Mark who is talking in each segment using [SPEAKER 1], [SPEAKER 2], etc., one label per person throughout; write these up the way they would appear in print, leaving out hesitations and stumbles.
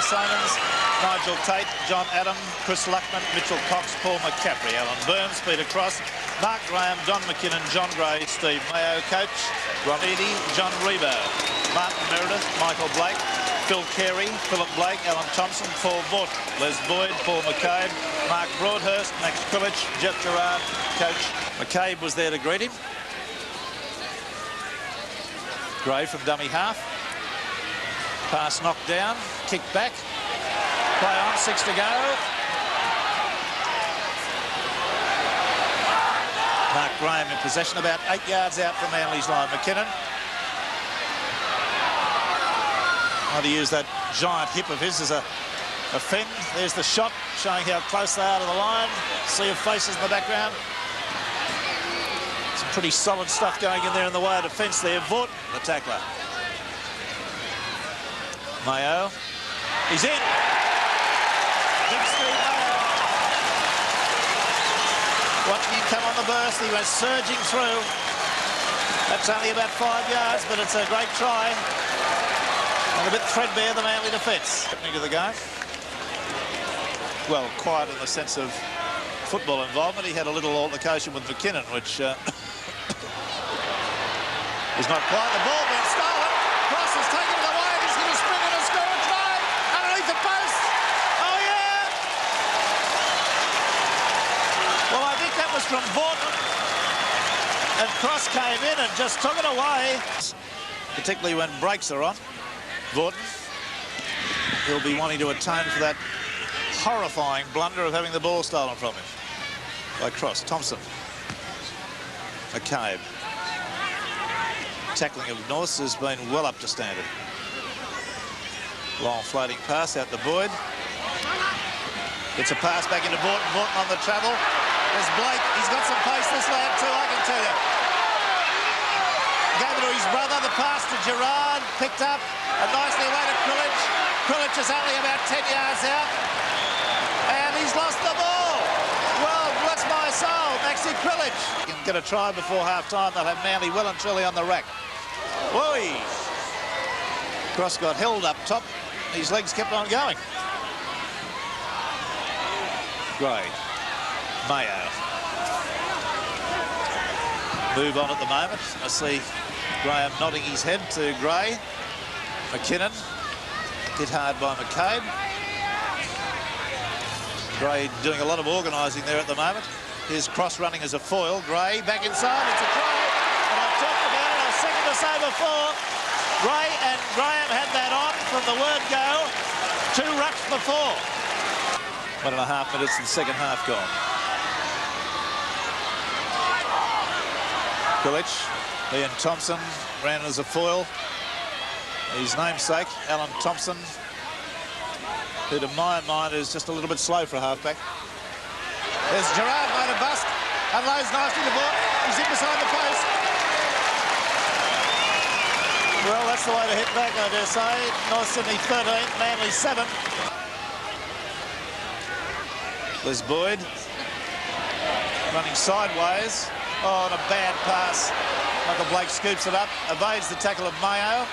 [SPEAKER 1] Simons, Nigel Tate, John Adam, Chris Luckman, Mitchell Cox, Paul McCaffrey, Alan Burns, Peter Cross, Mark Graham, Don McKinnon, John Gray, Steve Mayo, coach, Ron Eady, John Rebo, Martin Meredith, Michael Blake, Phil Carey, Philip Blake, Alan Thompson, Paul Vaught, Les Boyd, Paul McCabe, Mark Broadhurst, Max Quilich, Jeff Gerard, coach. McCabe was there to greet him. Gray from dummy half. Pass knocked down, kick back. Play on, 6 to go. Mark Graham in possession, about 8 yards out from Manly's line. McKinnon. How to use that giant hip of his as a fend. There's the shot, showing how close they are to the line. Sea of faces in the background. Some pretty solid stuff going in there in the way of defence there. Vaught, the tackler. Mayo. He's in. Big Steve Mayo. Watching him come on the burst, he went surging through. That's only about 5 yards, but it's a great try. And a bit threadbare, the Manly defence. Happening to the game. Well, quiet in the sense of football involvement. He had a little altercation with McKinnon, which is not quite. The ball being stolen. Cross has taken it away. He's going to spring and score a try underneath the post. Oh, yeah! Well, I think that was from Vaught. And Cross came in and just took it away. Particularly when brakes are on. Vaught, he'll be wanting to atone for that horrifying blunder of having the ball stolen from him by Cross. Thompson. McCabe. Tackling of North has been well up to standard. Long floating pass out to Boyd. Gets a pass back into Vaught. Vaught on the travel. There's Blake. He's got some pace, this lad, too, I can tell you. Gave it to his brother. The pass to Gerard. Picked up. And nicely away to Quilich. Quilich is only about 10 yards out. And he's lost the ball. Well, bless my soul, Maxi Quilich. Can get a try before half-time. They'll have Manly well and truly on the rack. Whoa! Cross got held up top. His legs kept on going. Gray. Mayo. Move on at the moment. I see Graham nodding his head to Gray. McKinnon. Hit hard by McCabe. Gray doing a lot of organising there at the moment. Here's Cross running as a foil. Gray back inside. It's a try. And I've talked about it. I was second to say before. Gray and Graham had that on from the word go. 2 rucks before. 1.5 minutes in the second half gone. Quilich. Ian Thompson ran as a foil. His namesake, Alan Thompson, who to my mind is just a little bit slow for a halfback. There's Gerard made a bust. Unloads nicely the ball. He's in beside the post. Well, that's the way to hit back, I dare say. North Sydney 13, Manly 7. Les Boyd running sideways. Oh, and a bad pass. Michael Blake scoops it up, evades the tackle of Mayo.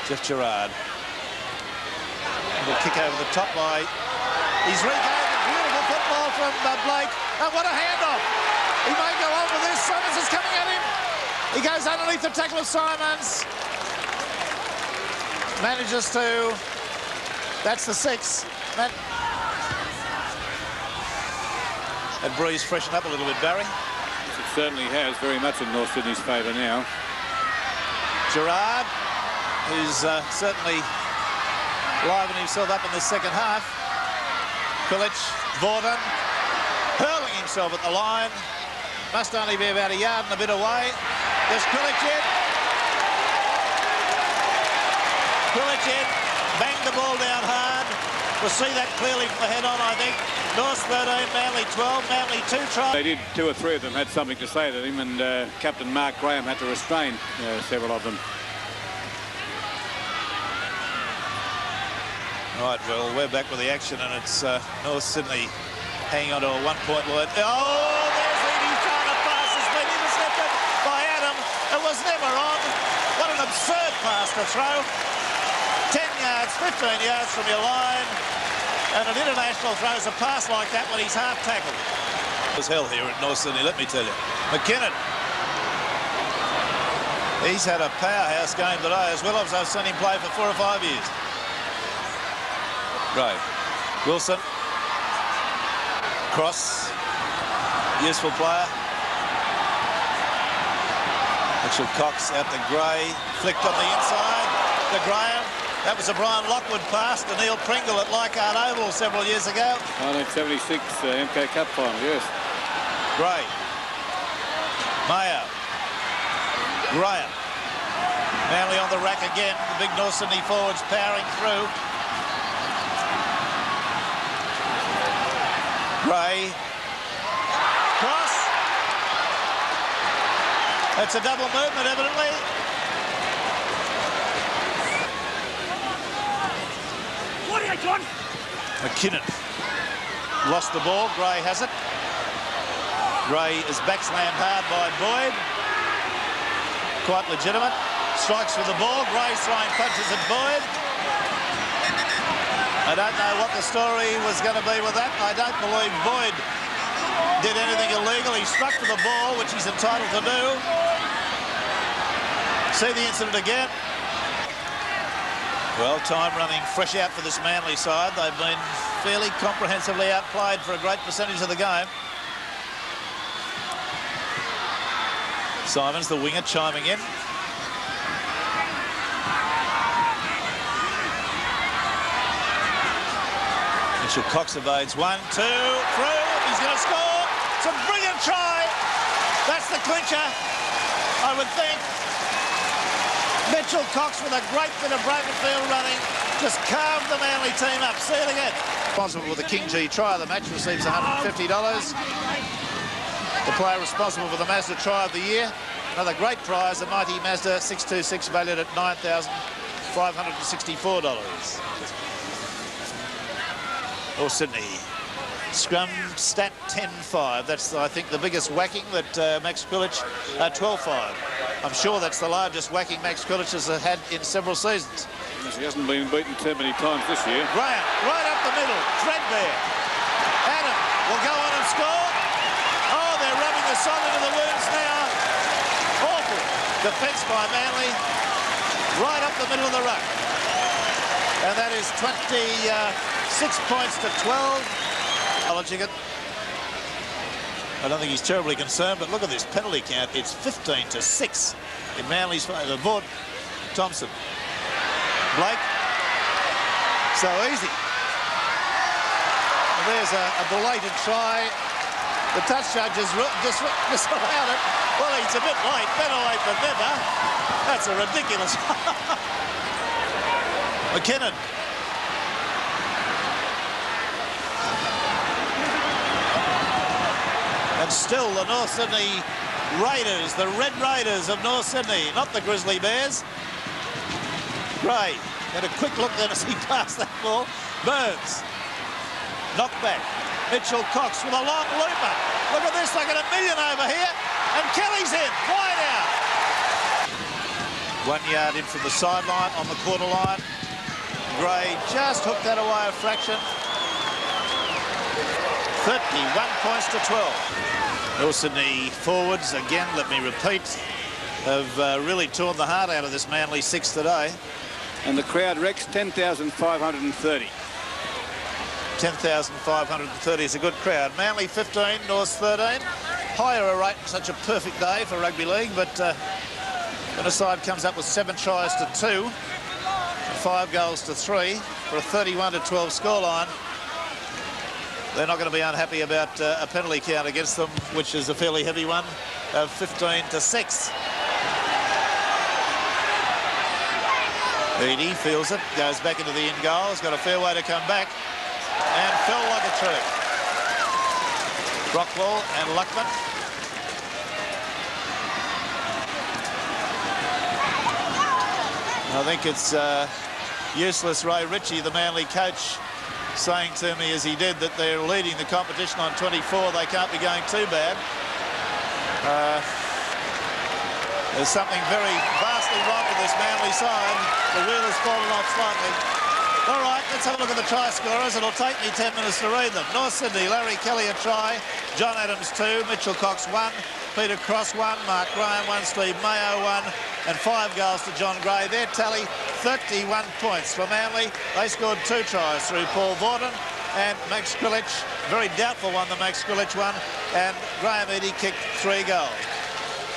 [SPEAKER 1] Jeff Gerard. Little kick over the top by... He's regained the beautiful football from Blake. And what a handoff. He may go on with this. Simons is coming at him. He goes underneath the tackle of Simons. Manages to... That's the 6. That breeze freshened up a little bit, Barry.
[SPEAKER 2] It certainly has, very much in North Sydney's favour now.
[SPEAKER 1] Gerard, who's certainly livened himself up in the second half. Quilich, Vaughton, hurling himself at the line. Must only be about a yard and a bit away. There's Quilich in. Quilich in, banged the ball down hard. We'll see that clearly from the head on, I think. North 13, Manly 12, Manly 2 tries.
[SPEAKER 2] They did, 2 or 3 of them had something to say to him, and Captain Mark Graham had to restrain several of them.
[SPEAKER 1] Right, well, we're back with the action, and it's North Sydney hanging on to a 1-point lead. Oh, there's Eady trying to pass. It's been intercepted by Adam. It was never on. absurd pass to throw. 10 yards, 15 yards from your line. And an international throws a pass like that when he's half tackled. It was hell here at North Sydney, let me tell you. McKinnon. He's had a powerhouse game today as well as I've seen him play for 4 or 5 years. Right. Wilson. Cross. Useful player. Mitchell Cox out to Gray. Flicked on the inside to Graham. That was a Brian Lockwood pass to Neil Pringle at Leichhardt Oval several years ago.
[SPEAKER 2] 1976 MK Cup final, yes.
[SPEAKER 1] Gray. Mayo. Graham. Manly on the rack again. The big North Sydney forwards powering through. Gray. Cross. That's a double movement, evidently. John. McKinnon lost the ball. Gray has it. Gray is backslammed hard by Boyd. Quite legitimate. Strikes with the ball. Gray's throwing punches at Boyd. I don't know what the story was going to be with that. I don't believe Boyd did anything illegal. He struck for the ball, which he's entitled to do. See the incident again. Well, time running fresh out for this Manly side. They've been fairly comprehensively outplayed for a great percentage of the game. Simons, the winger, chiming in. Mitchell Cox evades 1, 2, through. He's going to score. It's a brilliant try. That's the clincher, I would think. Mitchell Cox with a great bit of broken field running just carved the Manly team up. See it again. Responsible for the King G try of the match receives $150. The player responsible for the Mazda try of the year. Another great prize, the mighty Mazda 626 valued at $9,564. North Sydney. Scrum stat 10-5. That's, I think, the biggest whacking that Max Quilic, 12-5. I'm sure that's the largest whacking Max Quilic has had in several seasons.
[SPEAKER 2] He hasn't been beaten too many times this year.
[SPEAKER 1] Graham, right up the middle, threadbare. Adam will go on and score. Oh, they're rubbing the salt into the wounds now. Awful defence by Manly. Right up the middle of the ruck. And that is 26 points to 12. Acknowledging it. I don't think he's terribly concerned, but look at this penalty count. It's 15-6 in Manly's favour. Vaught, Thompson, Blake. So easy. And there's a belated try. The touch judge has just disallowed it. Well, he's a bit late. Better late than never. That's a ridiculous. McKinnon. And still the North Sydney Raiders, the Red Raiders of North Sydney, not the Grizzly Bears. Gray had a quick look then as he passed that ball. Burns. Knocked back. Mitchell Cox with a long looper. Look at this, they got a million over here. And Kelly's in, wide out. 1 yard in from the sideline on the quarter line. Gray just hooked that away a fraction. 31 points to 12. North Sydney forwards, again, let me repeat, have really torn the heart out of this Manly six today.
[SPEAKER 2] And the crowd wrecks 10,530.
[SPEAKER 1] 10,530 is a good crowd. Manly 15, North 13. Higher a rate in such a perfect day for rugby league, but when a side comes up with 7 tries to 2, 5 goals to 3 for a 31-12 scoreline, they're not going to be unhappy about a penalty count against them, which is a fairly heavy one, of 15-6. Eadie feels it, goes back into the end goal, has got a fair way to come back, and fell like a tree. Brockwell and Luckman. I think it's useless Ray Ritchie, the Manly coach, saying to me as he did that they're leading the competition on 24. They can't be going too bad. There's something very vastly wrong with this Manly side. The wheel has fallen off slightly. All right, let's have a look at the try scorers. It'll take me 10 minutes to read them. North Sydney, Larry Kelly a try, John Adams 2, Mitchell Cox 1, Peter Cross 1, Mark Graham 1, Steve Mayo 1, and 5 goals to John Gray. Their tally, 31 points for Manly. They scored 2 tries through Paul Vaughton and Max Skrilic. Very doubtful one, the Max Skrilic one, and Graham Eadie kicked 3 goals.